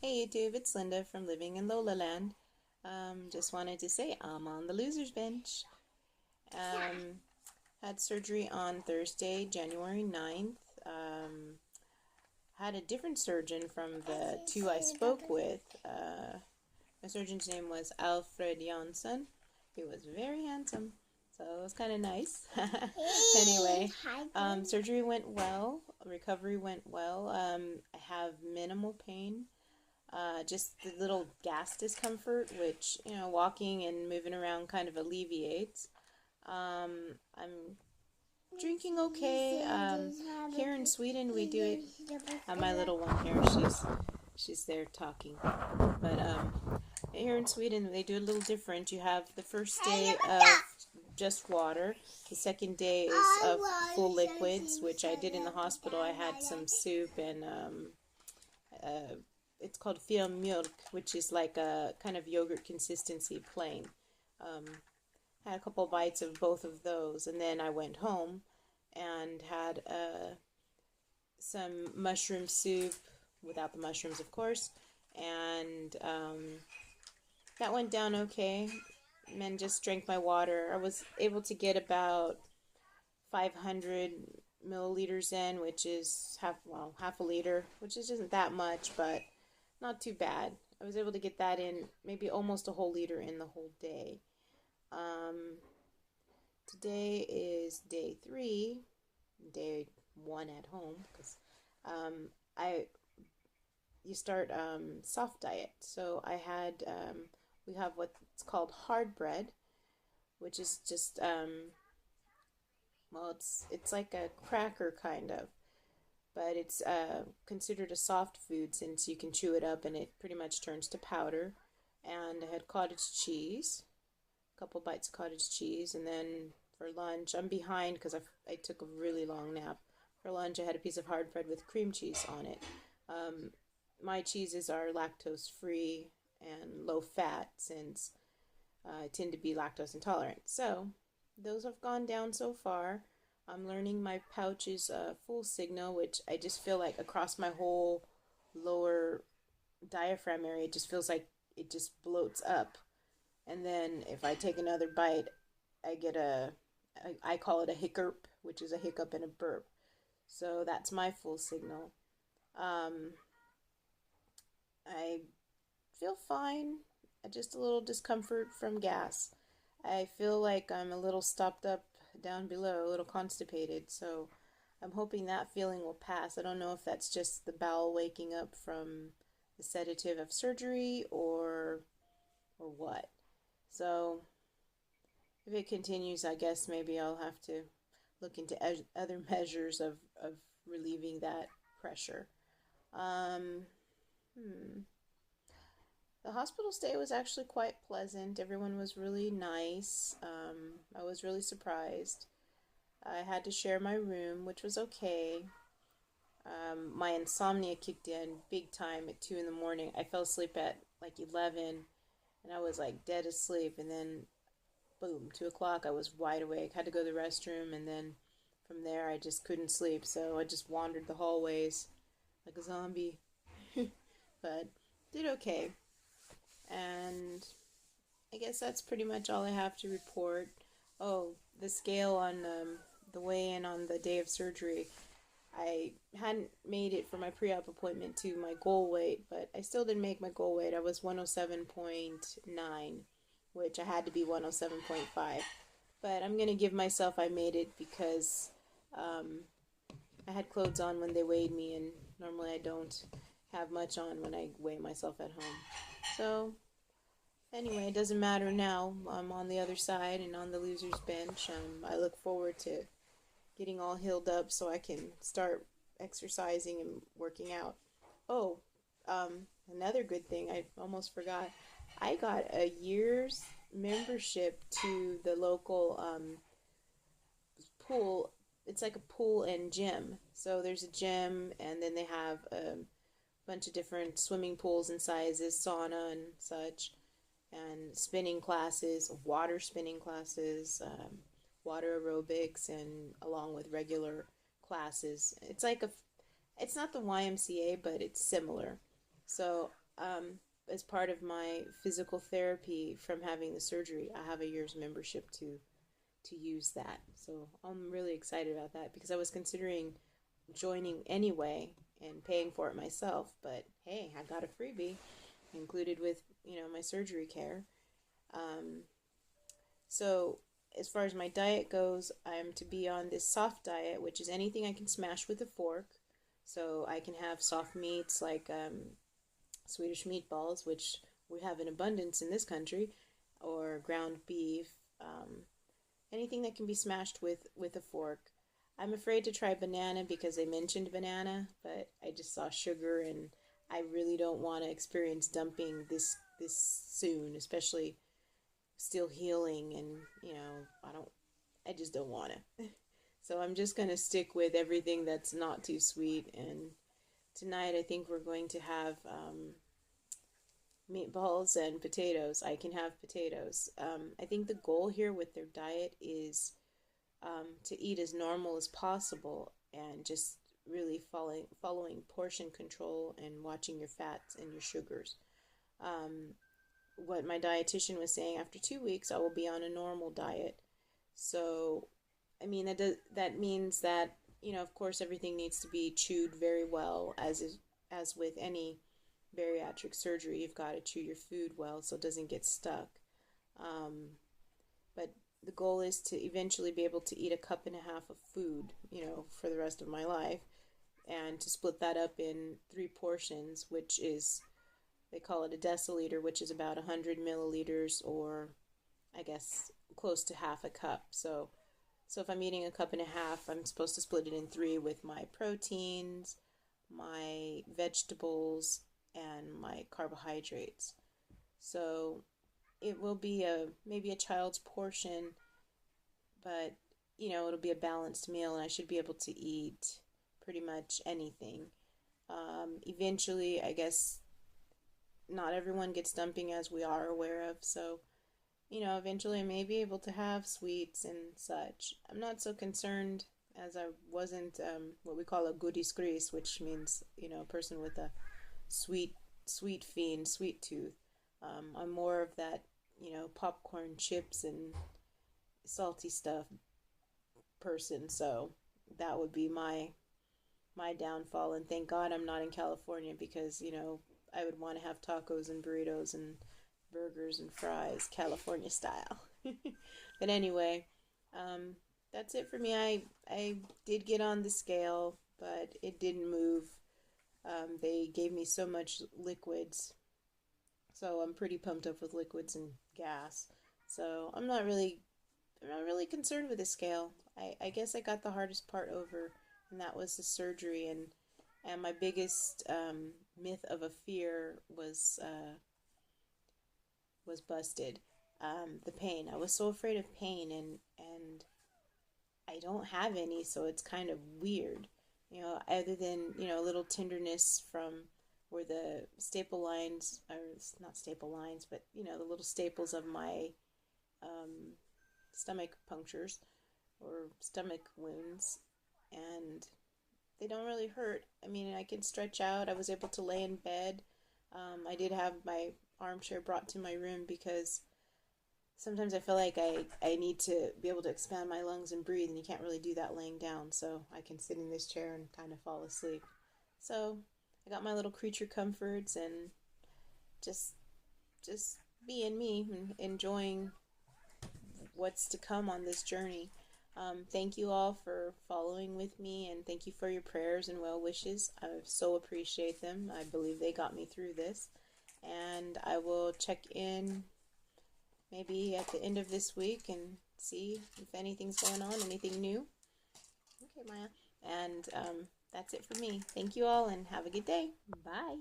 Hey YouTube, it's Linda from Living in Lolaland. Just wanted to say I'm on the loser's bench. Um, had surgery on Thursday, January 9th. Had a different surgeon from the two I spoke with. My surgeon's name was Alfred Jansson. He was very handsome, so it was kind of nice. Anyway, surgery went well. Recovery went well. I have minimal pain. Just the little gas discomfort, which, walking and moving around kind of alleviates. I'm drinking okay. Here in Sweden, we do it. My little one here, she's there talking. But here in Sweden, they do it a little different. You have the first day of just water. The second day is of full liquids, which I did in the hospital. I had some soup and it's called milk, which is like a kind of yogurt consistency, plain. Had a couple bites of both of those, and then I went home and had some mushroom soup, without the mushrooms, of course, and that went down okay. And then just drank my water. I was able to get about 500 milliliters in, which is half a liter, which isn't that much, but not too bad. I was able to get that in, maybe almost a whole liter in the whole day. Today is day 3, day 1 at home, because you start soft diet. So I had we have what's called hard bread, which is just it's like a cracker kind of, but it's considered a soft food since you can chew it up and it pretty much turns to powder. And I had cottage cheese, a couple bites of cottage cheese, and then for lunch, I'm behind because I took a really long nap. For lunch, I had a piece of hard bread with cream cheese on it. My cheeses are lactose free and low fat since I tend to be lactose intolerant. So those have gone down so far. I'm learning my pouch is full signal, which I just feel like across my whole lower diaphragm area, it just feels like it just bloats up. And then if I take another bite, I get I call it a hiccup, which is a hiccup and a burp. So that's my full signal. I feel fine, just a little discomfort from gas. I feel like I'm a little stopped up down below, a little constipated, so I'm hoping that feeling will pass. I don't know if that's just the bowel waking up from the sedative of surgery or what. So if it continues, I guess maybe I'll have to look into other measures of relieving that pressure. The hospital stay was actually quite pleasant. Everyone was really nice. I was really surprised. I had to share my room, which was okay. My insomnia kicked in big time at 2 in the morning. I fell asleep at like 11, and I was like dead asleep. And then, boom, 2 o'clock, I was wide awake. Had to go to the restroom, and then from there, I just couldn't sleep. So I just wandered the hallways like a zombie. But did okay. And I guess that's pretty much all I have to report. Oh, the scale on the weigh-in on the day of surgery. I hadn't made it for my pre-op appointment to my goal weight, but I still didn't make my goal weight. I was 107.9, which I had to be 107.5. But I'm going to give myself I made it because I had clothes on when they weighed me, and normally I don't have much on when I weigh myself at home. So anyway, it doesn't matter now. I'm on the other side and on the loser's bench. I look forward to getting all healed up so I can start exercising and working out. Oh, another good thing I almost forgot. I got a year's membership to the local pool. It's like a pool and gym. So there's a gym, and then they have a bunch of different swimming pools and sizes, sauna and such, and spinning classes, water spinning classes, water aerobics, and along with regular classes. It's not the YMCA, but it's similar. So as part of my physical therapy from having the surgery, I have a year's membership to use that. So I'm really excited about that because I was considering joining anyway and paying for it myself, but hey, I got a freebie included with, my surgery care. Um, so as far as my diet goes, I'm to be on this soft diet, which is anything I can smash with a fork. So I can have soft meats like Swedish meatballs, which we have in abundance in this country, or ground beef, anything that can be smashed with a fork. I'm afraid to try banana because they mentioned banana, but I just saw sugar and I really don't want to experience dumping this soon, especially still healing and I just don't want to. So I'm just going to stick with everything that's not too sweet, and tonight I think we're going to have meatballs and potatoes. I can have potatoes. I think the goal here with their diet is to eat as normal as possible and just really following portion control and watching your fats and your sugars. What my dietitian was saying, after 2 weeks, I will be on a normal diet. So, I mean, that means that, of course, everything needs to be chewed very well, as with any bariatric surgery. You've got to chew your food well so it doesn't get stuck. But the goal is to eventually be able to eat a cup and a half of food, for the rest of my life, and to split that up in 3 portions, which is, they call it a deciliter, which is about 100 milliliters, or I guess close to half a cup. So if I'm eating a cup and a half, I'm supposed to split it in 3 with my proteins, my vegetables, and my carbohydrates. So it will be maybe a child's portion, but it'll be a balanced meal, and I should be able to eat pretty much anything. Eventually, I guess not everyone gets dumping, as we are aware of, so eventually I may be able to have sweets and such. I'm not so concerned, as I wasn't what we call a goodies gris, which means a person with a sweet fiend, sweet tooth. I'm more of that popcorn, chips, and salty stuff person. So that would be my downfall. And thank God I'm not in California, because I would want to have tacos and burritos and burgers and fries, California style. But anyway, that's it for me. I did get on the scale, but it didn't move. They gave me so much liquids, so I'm pretty pumped up with liquids and gas. So I'm not really concerned with the scale. I guess I got the hardest part over, and that was the surgery. And my biggest myth of a fear was busted. The pain. I was so afraid of pain, and I don't have any, so it's kind of weird. Other than, a little tenderness from where the staple lines, or not staple lines, but, the little staples of my stomach punctures or stomach wounds, and they don't really hurt. I mean, I can stretch out. I was able to lay in bed. I did have my armchair brought to my room because sometimes I feel like I need to be able to expand my lungs and breathe, and you can't really do that laying down, so I can sit in this chair and kind of fall asleep. So I got my little creature comforts and just being me and enjoying what's to come on this journey. Thank you all for following with me, and thank you for your prayers and well wishes. I so appreciate them. I believe they got me through this, and I will check in maybe at the end of this week and see if anything's going on, anything new. Okay, Maya. And that's it for me. Thank you all, and have a good day. Bye.